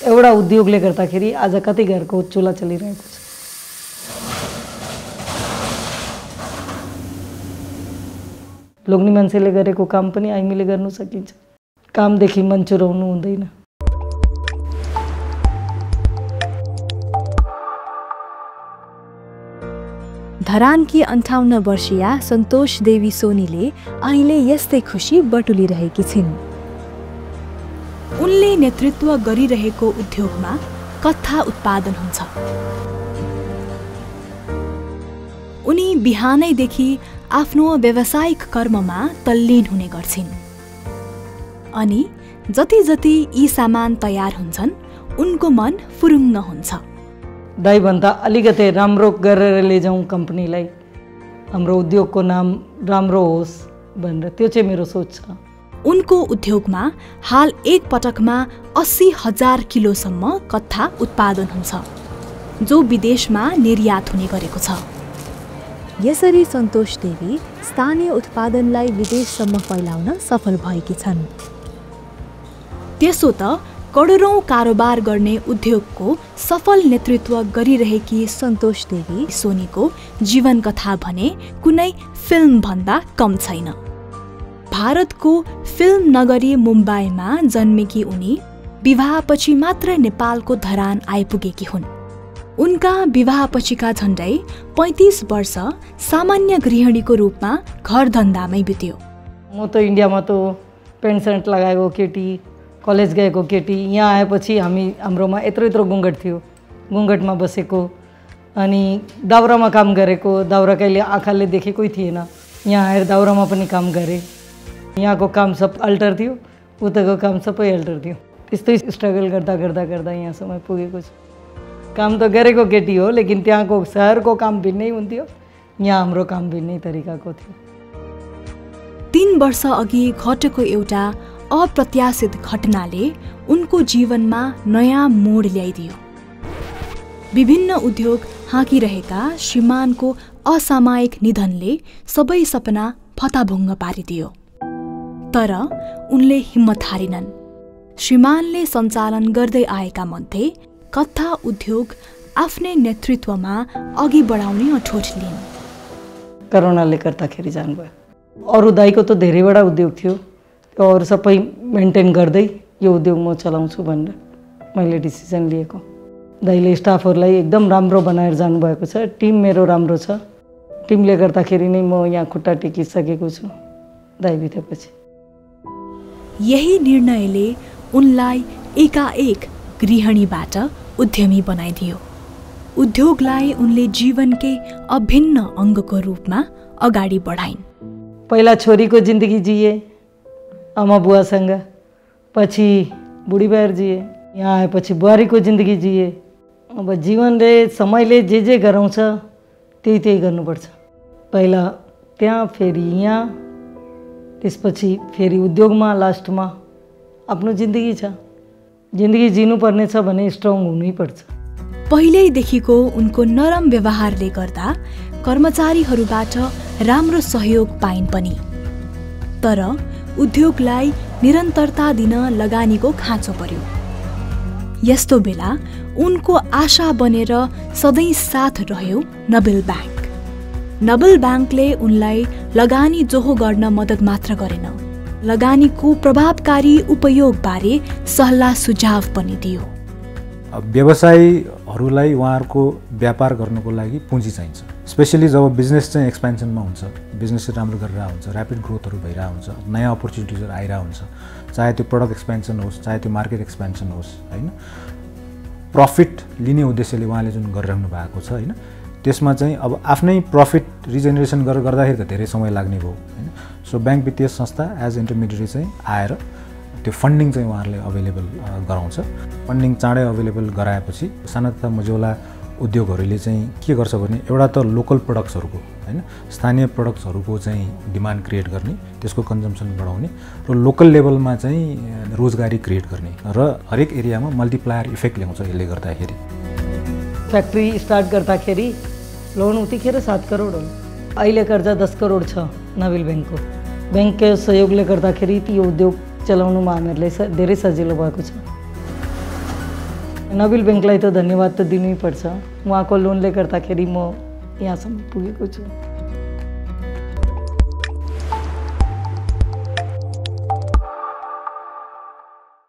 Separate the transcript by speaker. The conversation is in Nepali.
Speaker 1: एउटा उद्योगले गर्दाखेरि आज कति घरको चुला चलिरहेको छ। लोग्ने मान्छेले गरेको काम पनि हामीले गर्न सकिन्छ। कामदेखि मन चुराउनु हुँदैन।
Speaker 2: धरानकी 58 वर्षीया सन्तोष देवी सोनीले अहिले यस्तै खुसी बटुलिरहेकी छिन्। उनले नेतृत्व गरिरहेको उद्योगमा कत्था उत्पादन हुन्छ। उनी बिहानैदेखि आफ्नो व्यावसायिक कर्ममा तल्लीन हुने गर्छिन् अनि जति जति यी सामान तयार हुन्छन् उनको मन फुरुङ्ग हुन्छ।
Speaker 1: दाइभन्दा अलिकति राम्रो गरेर लैजाउँ कम्पनीलाई, हाम्रो उद्योगको नाम राम्रो होस् भनेर त्यो चाहिँ मेरो सोच छ।
Speaker 2: उनको उद्योगमा हाल एक पटकमा 80,000 किलोसम्म कत्था उत्पादन हुन्छ, जो विदेशमा निर्यात हुने गरेको छ। यसरी सन्तोष देवी स्थानीय उत्पादनलाई विदेशसम्म फैलाउन सफल भएकी छन्। त्यसो त करोडौं कारोबार गर्ने उद्योगको सफल नेतृत्व गरिरहेकी सन्तोष देवी सोनीको जीवन कथा भने कुनै फिल्म भन्दा कम छैन। भारतको फिल्म नगरी मुम्बईमा जन्मेकी उनी विवाहपछि मात्र नेपालको धरान आइपुगेकी हुन्। उनका विवाहपछिका झण्डै 35 वर्ष सामान्य गृहिणीको रूपमा घर धन्दामै बित्यो।
Speaker 1: म त इन्डियामा त पेन्ट सर्ट लगाएको केटी, कलेज गएको केटी, यहाँ आएपछि हाम्रोमा यत्रो गुङ्गट थियो, गुङ्गटमा बसेको अनि दाउरामा काम गरेको। दाउरा कहिले आँखाले देखेकै थिएन, यहाँ आएर दाउरामा पनि काम गरेँ। यहाँको काम सब अल्टर थियो, उताको काम सबै अल्टर थियो। त्यस्तै स्ट्रगल गर्दा गर्दा गर्दा यहाँसम्म पुगेको छु। काम त गरेको केटी हो, लेकिन त्यहाँको शहरको काम भिन्नै हुन्थ्यो, यहाँ हाम्रो काम भिन्नै तरिकाको थियो।
Speaker 2: 3 वर्ष अघि घटेको एउटा अप्रत्याशित घटनाले उनको जीवनमा नयाँ मोड ल्याइदियो। विभिन्न उद्योग हाँकिरहेका श्रीमानको असामयिक निधनले सबै सपना फताभुङ्ग पारिदियो। तर उनले हिम्मत हारिनन्। श्रीमानले सञ्चालन गर्दै आएका मध्ये कत्था उद्योग आफ्नै नेतृत्वमा अघि बढाउने अठोट लिइन्।
Speaker 1: कोरोनाले गर्दाखेरि जानुभयो। अरू दाइको त धेरैवटा उद्योग थियो, त्यो अरू सबै मेन्टेन गर्दै यो उद्योग म चलाउँछु भनेर मैले डिसिजन लिएको। दाइले स्टाफहरूलाई एकदम राम्रो बनाएर जानुभएको छ। टिम मेरो राम्रो छ। टिमले गर्दाखेरि नै म यहाँ खुट्टा टेकिसकेको छु दाइ बितेपछि।
Speaker 2: यही निर्णयले उनलाई एकाएक गृहिणीबाट उद्यमी बनाइदियो। उद्योगलाई उनले जीवनकै अभिन्न अङ्गको रूपमा अगाडि बढाइन्।
Speaker 1: पहिला छोरीको जिन्दगी जिए आमा बुवासँग, पछि बुढी भएर जिए, यहाँ आएपछि बुहारीको जिन्दगी जिए। अब जीवनले समयले जे गराउँछ त्यही गर्नुपर्छ। पहिला त्यहाँ, फेरि यहाँ, त्यसपछि फेरि उद्योगमा, लास्टमा आफ्नो जिन्दगी छ। जिन्दगी जिनुपर्ने छ भने स्ट्रङ हुनैपर्छ।
Speaker 2: पहिल्यैदेखिको उनको नरम व्यवहारले गर्दा कर्मचारीहरूबाट राम्रो सहयोग पाइन् पनि। तर उद्योगलाई निरन्तरता दिन लगानीको खाँचो पर्यो। यस्तो बेला उनको आशा बनेर सधैँ साथ रह्यो नबेल ब्याङ्क। नबेल ब्याङ्कले उनलाई लगानी जोहो गर्न मद्दत मात्र गरेन, लगानीको प्रभावकारी उपयोगबारे सल्लाह सुझाव पनि दियो।
Speaker 3: व्यवसायीहरूलाई उहाँहरूको व्यापार गर्नको लागि पुँजी चाहिन्छ। स्पेसली जब बिजनेस चाहिँ एक्सपेन्सनमा हुन्छ, बिजनेस राम्रो गरेर हुन्छ, ऱ्यापिड ग्रोथहरू भइरहेको हुन्छ, नयाँ अपर्च्युनिटिजहरू आइरहेको हुन्छ, चाहे त्यो प्रडक्ट एक्सपेन्सन होस्, चाहे त्यो मार्केट एक्सपेन्सन होस्, होइन, प्रफिट लिने उद्देश्यले उहाँले जुन गरिरहनु भएको छ, होइन, त्यसमा चाहिँ अब आफ्नै प्रफिट रिजेनेरेसन गर्दाखेरि त धेरै समय लाग्ने भयो, होइन। सो ब्याङ्क वित्तीय संस्था एज इन्टरमिडिएट चाहिँ आएर त्यो फन्डिङ चाहिँ उहाँहरूले अभाइलेबल गराउँछ। फन्डिङ चाँडै अभाइलेबल गराएपछि साना तथा मझौला उद्योगहरूले चाहिँ के गर्छ भने एउटा त लोकल प्रडक्ट्सहरूको, होइन, स्थानीय प्रडक्ट्सहरूको चाहिँ डिमान्ड क्रिएट गर्ने, त्यसको कन्जम्सन बढाउने र लोकल लेभलमा चाहिँ रोजगारी क्रिएट गर्ने र हरेक एरियामा मल्टिप्लायर इफेक्ट ल्याउँछ यसले गर्दाखेरि।
Speaker 1: फ्याक्ट्री स्टार्ट गर्दाखेरि लोन उतिखेर 7 करोड हो। अहिले कर्जा 10 करोड छ नबेल ब्याङ्कको। ब्याङ्कको सहयोगले गर्दाखेरि त्यो उद्योग चलाउनुमा हामीहरूलाई धेरै सजिलो भएको छ। नबिल ब्याङ्कलाई त धन्यवाद त दिनै पर्छ। उहाँको लोनले गर्दाखेरि म यहाँसम्म पुगेको छु।